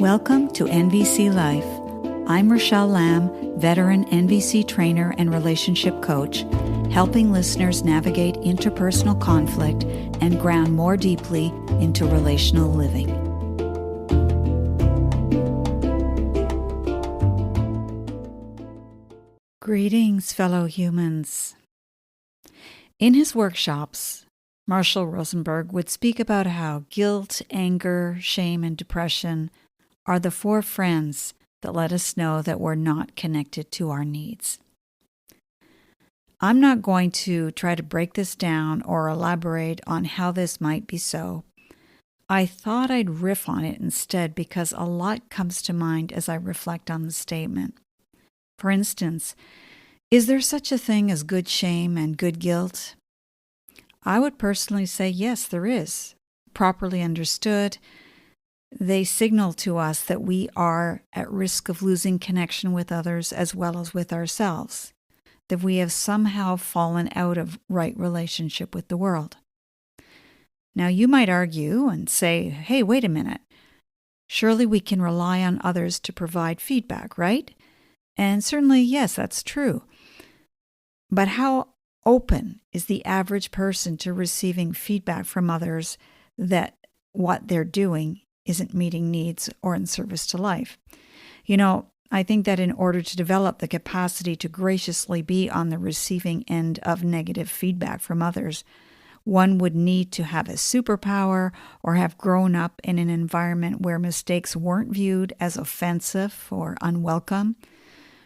Welcome to NVC Life. I'm Rachelle Lamb, veteran NVC trainer and relationship coach, helping listeners navigate interpersonal conflict and ground more deeply into relational living. Greetings, fellow humans. In his workshops, Marshall Rosenberg would speak about how guilt, anger, shame, and depression are the four friends that let us know that we're not connected to our needs. I'm not going to try to break this down or elaborate on how this might be so. I thought I'd riff on it instead because a lot comes to mind as I reflect on the statement. For instance, is there such a thing as good shame and good guilt? I would personally say yes, there is. Properly understood, they signal to us that we are at risk of losing connection with others as well as with ourselves, that we have somehow fallen out of right relationship with the world. Now, you might argue and say, hey, wait a minute. Surely we can rely on others to provide feedback, right? And certainly, yes, that's true. But how open is the average person to receiving feedback from others that what they're doing isn't meeting needs or in service to life? I think that in order to develop the capacity to graciously be on the receiving end of negative feedback from others, one would need to have a superpower or have grown up in an environment where mistakes weren't viewed as offensive or unwelcome,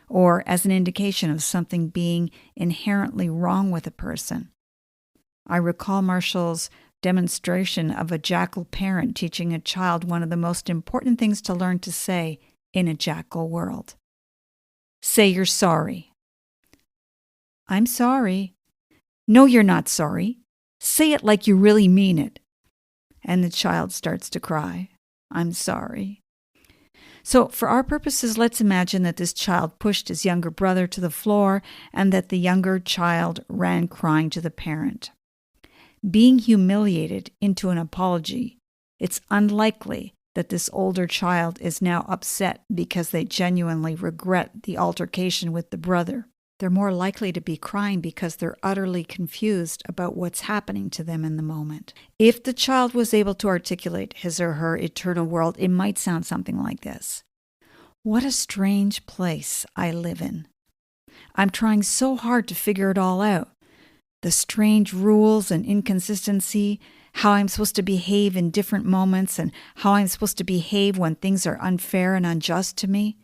or as an indication of something being inherently wrong with a person. I recall Marshall's demonstration of a jackal parent teaching a child one of the most important things to learn to say in a jackal world. Say you're sorry. I'm sorry. No, you're not sorry. Say it like you really mean it. And the child starts to cry. I'm sorry. So for our purposes, let's imagine that this child pushed his younger brother to the floor and that the younger child ran crying to the parent. Being humiliated into an apology, it's unlikely that this older child is now upset because they genuinely regret the altercation with the brother. They're more likely to be crying because they're utterly confused about what's happening to them in the moment. If the child was able to articulate his or her eternal world, it might sound something like this. What a strange place I live in. I'm trying so hard to figure it all out. The strange rules and inconsistency, how I'm supposed to behave in different moments and how I'm supposed to behave when things are unfair and unjust to me.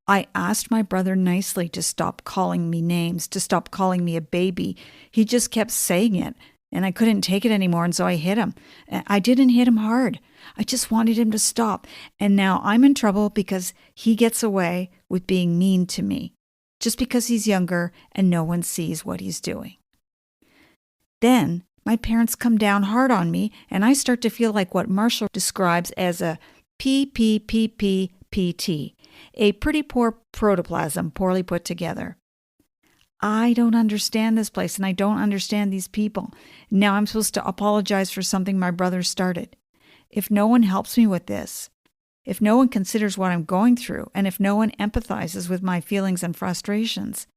I asked my brother nicely to stop calling me names, to stop calling me a baby. He just kept saying it, and I couldn't take it anymore, and so I hit him. I didn't hit him hard. I just wanted him to stop. And now I'm in trouble because he gets away with being mean to me, just because he's younger and no one sees what he's doing. Then my parents come down hard on me, and I start to feel like what Marshall describes as a PPPPPT, a pretty poor protoplasm, poorly put together. I don't understand this place, and I don't understand these people. Now I'm supposed to apologize for something my brother started. If no one helps me with this, if no one considers what I'm going through, and if no one empathizes with my feelings and frustrations,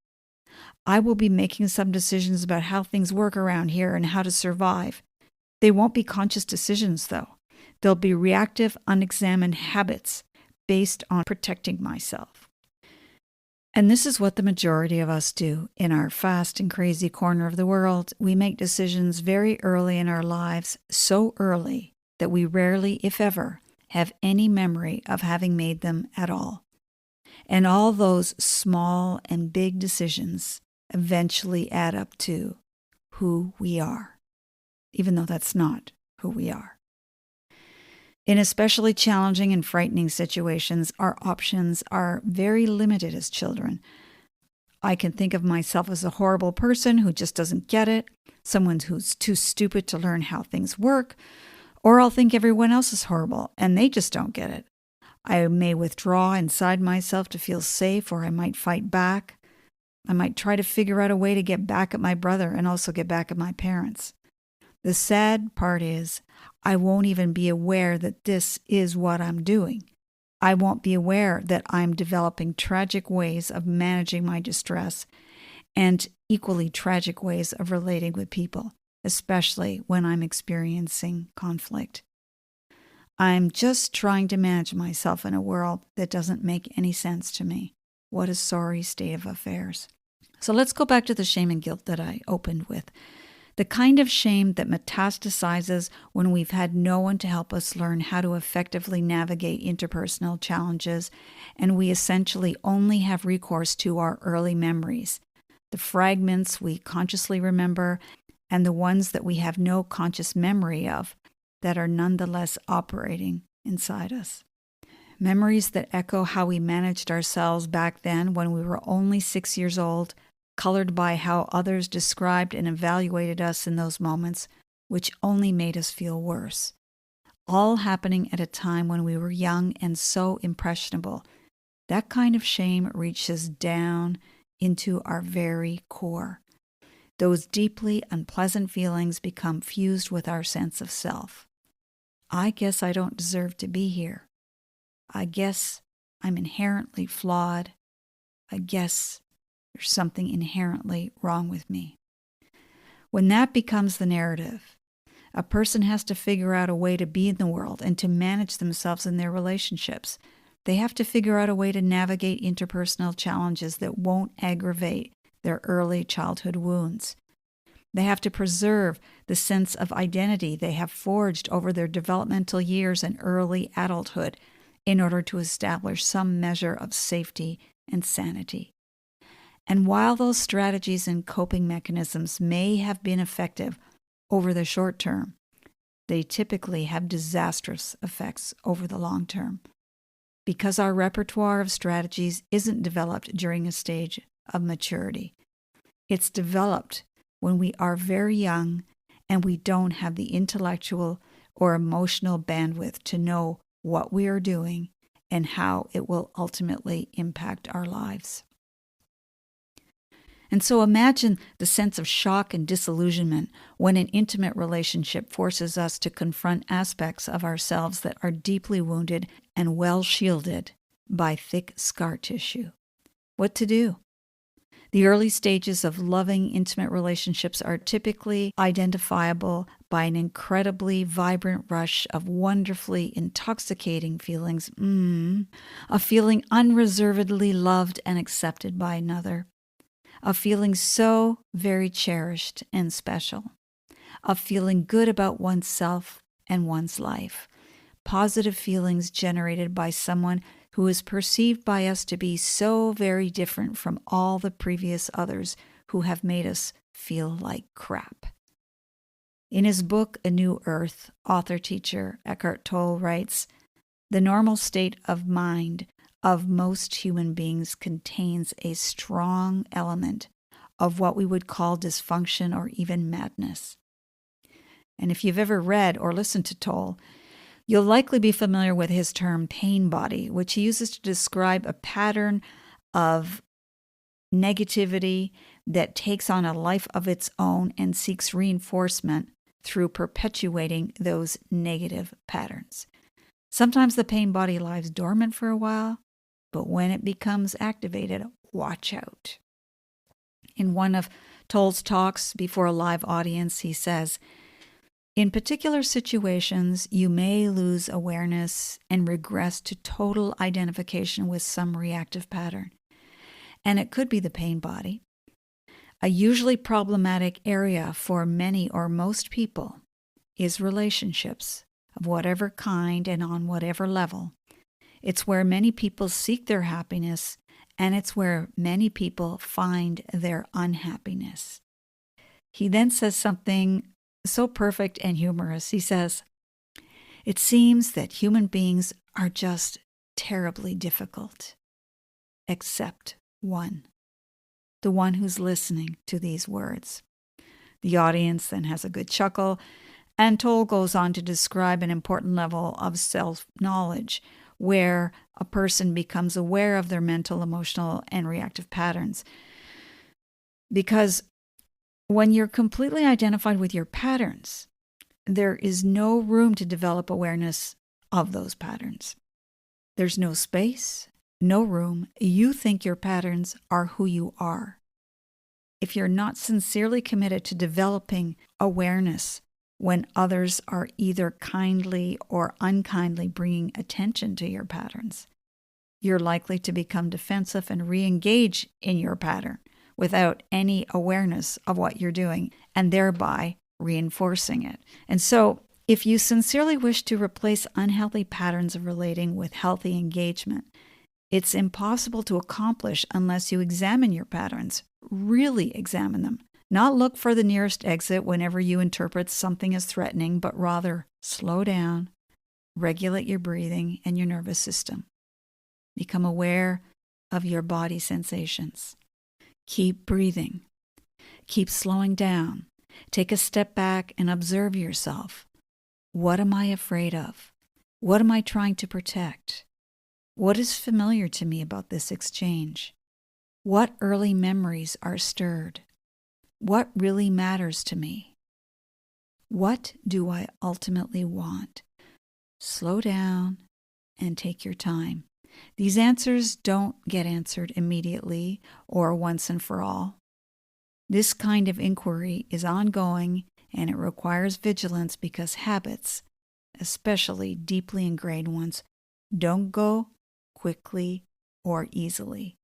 I will be making some decisions about how things work around here and how to survive. They won't be conscious decisions, though. They'll be reactive, unexamined habits based on protecting myself. And this is what the majority of us do in our fast and crazy corner of the world. We make decisions very early in our lives, so early that we rarely, if ever, have any memory of having made them at all. And all those small and big decisions eventually add up to who we are, even though that's not who we are. In especially challenging and frightening situations, our options are very limited as children. I can think of myself as a horrible person who just doesn't get it, someone who's too stupid to learn how things work, or I'll think everyone else is horrible and they just don't get it. I may withdraw inside myself to feel safe, or I might fight back. I might try to figure out a way to get back at my brother and also get back at my parents. The sad part is, I won't even be aware that this is what I'm doing. I won't be aware that I'm developing tragic ways of managing my distress and equally tragic ways of relating with people, especially when I'm experiencing conflict. I'm just trying to manage myself in a world that doesn't make any sense to me. What a sorry state of affairs. So let's go back to the shame and guilt that I opened with. The kind of shame that metastasizes when we've had no one to help us learn how to effectively navigate interpersonal challenges, and we essentially only have recourse to our early memories, the fragments we consciously remember, and the ones that we have no conscious memory of that are nonetheless operating inside us. Memories that echo how we managed ourselves back then when we were only 6 years old, colored by how others described and evaluated us in those moments, which only made us feel worse. All happening at a time when we were young and so impressionable. That kind of shame reaches down into our very core. Those deeply unpleasant feelings become fused with our sense of self. I guess I don't deserve to be here. I guess I'm inherently flawed. I guess there's something inherently wrong with me. When that becomes the narrative, a person has to figure out a way to be in the world and to manage themselves in their relationships. They have to figure out a way to navigate interpersonal challenges that won't aggravate their early childhood wounds. They have to preserve the sense of identity they have forged over their developmental years and early adulthood in order to establish some measure of safety and sanity. And while those strategies and coping mechanisms may have been effective over the short term, they typically have disastrous effects over the long term, because our repertoire of strategies isn't developed during a stage of maturity. It's developed when we are very young and we don't have the intellectual or emotional bandwidth to know what we are doing and how it will ultimately impact our lives. And so imagine the sense of shock and disillusionment when an intimate relationship forces us to confront aspects of ourselves that are deeply wounded and well shielded by thick scar tissue. What to do? The early stages of loving, intimate relationships are typically identifiable by an incredibly vibrant rush of wonderfully intoxicating feelings, of feeling unreservedly loved and accepted by another, of feeling so very cherished and special, of feeling good about oneself and one's life, positive feelings generated by someone who is perceived by us to be so very different from all the previous others who have made us feel like crap. In his book, A New Earth, author-teacher Eckhart Tolle writes, "The normal state of mind of most human beings contains a strong element of what we would call dysfunction or even madness." And if you've ever read or listened to Tolle, you'll likely be familiar with his term pain body, which he uses to describe a pattern of negativity that takes on a life of its own and seeks reinforcement through perpetuating those negative patterns. Sometimes the pain body lies dormant for a while, but when it becomes activated, watch out. In one of Tolle's talks before a live audience, he says, "In particular situations, you may lose awareness and regress to total identification with some reactive pattern. And it could be the pain body. A usually problematic area for many or most people is relationships of whatever kind and on whatever level. It's where many people seek their happiness, and it's where many people find their unhappiness." He then says something so perfect and humorous. He says, "It seems that human beings are just terribly difficult, except one, the one who's listening to these words." The audience then has a good chuckle, and Tolle goes on to describe an important level of self-knowledge where a person becomes aware of their mental, emotional, and reactive patterns. Because when you're completely identified with your patterns, there is no room to develop awareness of those patterns. There's no space, no room. You think your patterns are who you are. If you're not sincerely committed to developing awareness when others are either kindly or unkindly bringing attention to your patterns, you're likely to become defensive and re-engage in your pattern without any awareness of what you're doing and thereby reinforcing it. And so, if you sincerely wish to replace unhealthy patterns of relating with healthy engagement, it's impossible to accomplish unless you examine your patterns, really examine them. Not look for the nearest exit whenever you interpret something as threatening, but rather slow down, regulate your breathing and your nervous system. Become aware of your body sensations. Keep breathing. Keep slowing down. Take a step back and observe yourself. What am I afraid of? What am I trying to protect? What is familiar to me about this exchange? What early memories are stirred? What really matters to me? What do I ultimately want? Slow down and take your time. These answers don't get answered immediately or once and for all. This kind of inquiry is ongoing and it requires vigilance because habits, especially deeply ingrained ones, don't go quickly or easily.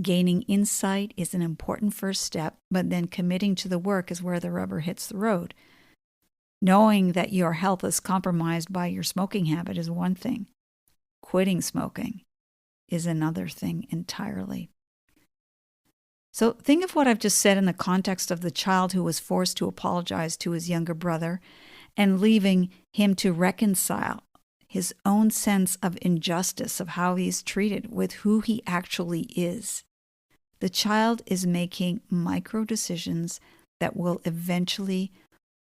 Gaining insight is an important first step, but then committing to the work is where the rubber hits the road. Knowing that your health is compromised by your smoking habit is one thing. Quitting smoking is another thing entirely. So think of what I've just said in the context of the child who was forced to apologize to his younger brother and leaving him to reconcile his own sense of injustice of how he's treated with who he actually is. The child is making micro decisions that will eventually,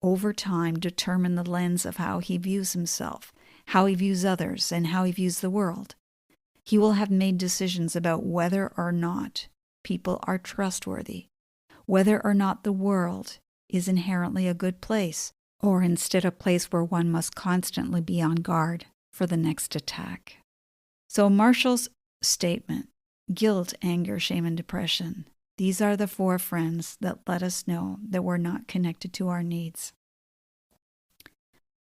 over time, determine the lens of how he views himself, how he views others, and how he views the world. He will have made decisions about whether or not people are trustworthy, whether or not the world is inherently a good place, or instead a place where one must constantly be on guard for the next attack. So Marshall's statement, guilt, anger, shame, and depression, these are the four friends that let us know that we're not connected to our needs.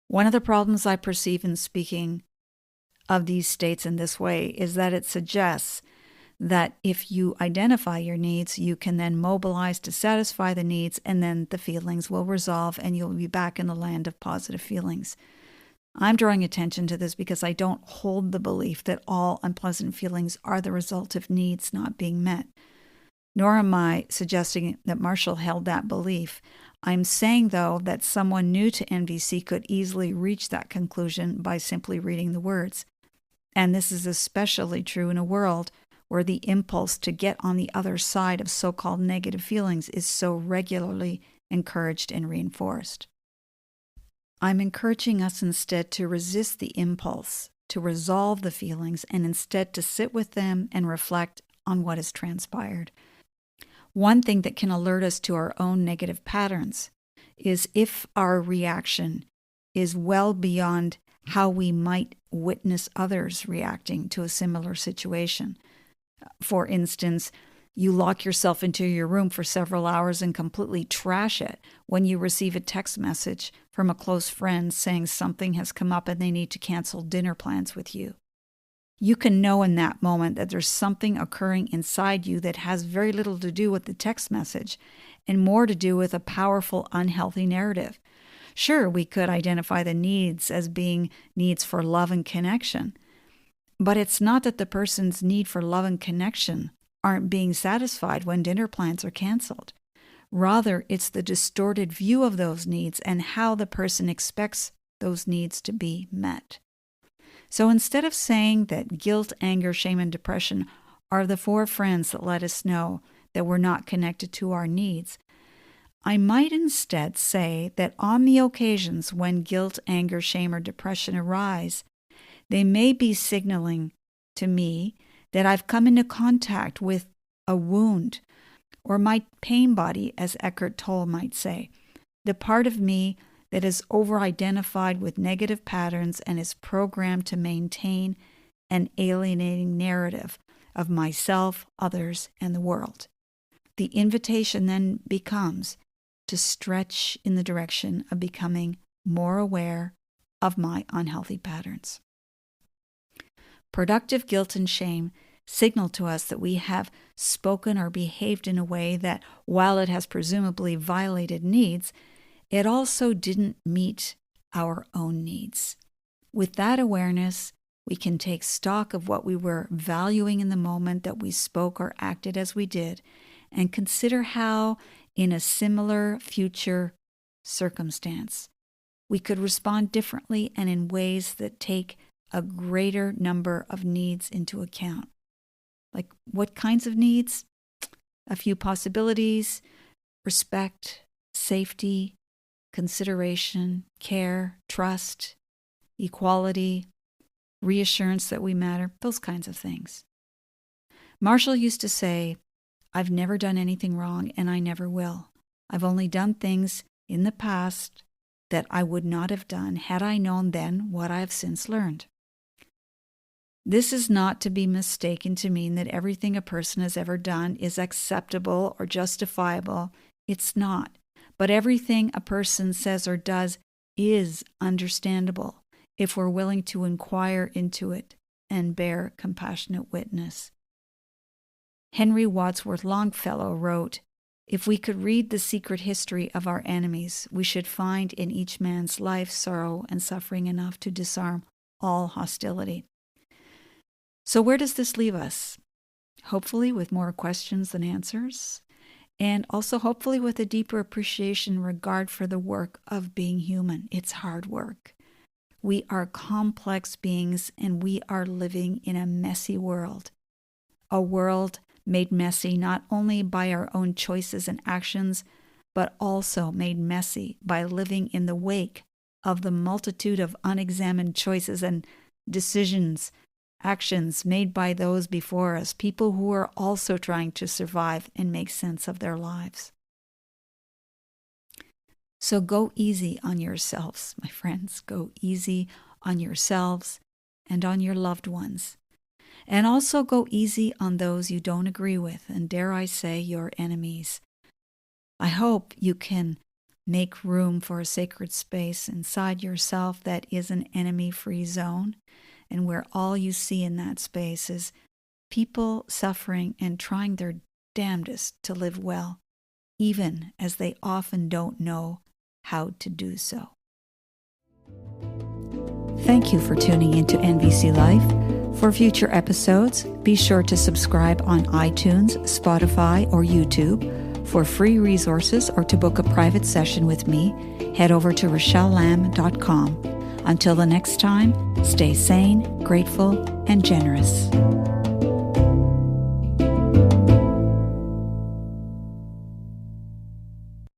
One of the problems I perceive in speaking of these states in this way is that it suggests that if you identify your needs, you can then mobilize to satisfy the needs, and then the feelings will resolve and you'll be back in the land of positive feelings. I'm drawing attention to this because I don't hold the belief that all unpleasant feelings are the result of needs not being met. Nor am I suggesting that Marshall held that belief. I'm saying, though, that someone new to NVC could easily reach that conclusion by simply reading the words. And this is especially true in a world where the impulse to get on the other side of so-called negative feelings is so regularly encouraged and reinforced. I'm encouraging us instead to resist the impulse, to resolve the feelings, and instead to sit with them and reflect on what has transpired. One thing that can alert us to our own negative patterns is if our reaction is well beyond how we might witness others reacting to a similar situation. For instance, you lock yourself into your room for several hours and completely trash it when you receive a text message from a close friend saying something has come up and they need to cancel dinner plans with you. You can know in that moment that there's something occurring inside you that has very little to do with the text message and more to do with a powerful, unhealthy narrative. Sure, we could identify the needs as being needs for love and connection, but it's not that the person's need for love and connection aren't being satisfied when dinner plans are canceled. Rather, it's the distorted view of those needs and how the person expects those needs to be met. So instead of saying that guilt, anger, shame, and depression are the four friends that let us know that we're not connected to our needs, I might instead say that on the occasions when guilt, anger, shame, or depression arise, they may be signaling to me that I've come into contact with a wound, or my pain body, as Eckhart Tolle might say, the part of me that is over-identified with negative patterns and is programmed to maintain and alienating narrative of myself, others, and the world. The invitation then becomes to stretch in the direction of becoming more aware of my unhealthy patterns. Productive guilt and shame signal to us that we have spoken or behaved in a way that, while it has presumably violated needs, it also didn't meet our own needs. With that awareness, we can take stock of what we were valuing in the moment that we spoke or acted as we did, and consider how, in a similar future circumstance, we could respond differently and in ways that take a greater number of needs into account. Like what kinds of needs? A few possibilities: respect, safety, consideration, care, trust, equality, reassurance that we matter, those kinds of things. Marshall used to say, "I've never done anything wrong and I never will. I've only done things in the past that I would not have done had I known then what I have since learned." This is not to be mistaken to mean that everything a person has ever done is acceptable or justifiable. It's not. But everything a person says or does is understandable if we're willing to inquire into it and bear compassionate witness. Henry Wadsworth Longfellow wrote, "If we could read the secret history of our enemies, we should find in each man's life sorrow and suffering enough to disarm all hostility." So where does this leave us? Hopefully with more questions than answers, and also hopefully with a deeper appreciation and regard for the work of being human. It's hard work. We are complex beings, and we are living in a messy world. A world made messy not only by our own choices and actions, but also made messy by living in the wake of the multitude of unexamined choices and decisions, actions made by those before us, people who are also trying to survive and make sense of their lives. So go easy on yourselves, my friends. Go easy on yourselves and on your loved ones. And also go easy on those you don't agree with, and dare I say, your enemies. I hope you can make room for a sacred space inside yourself that is an enemy-free zone, and where all you see in that space is people suffering and trying their damnedest to live well, even as they often don't know how to do so. Thank you for tuning into NVC Life. For future episodes, be sure to subscribe on iTunes, Spotify, or YouTube. For free resources or to book a private session with me, head over to RachelleLamb.com. Until the next time, stay sane, grateful, and generous.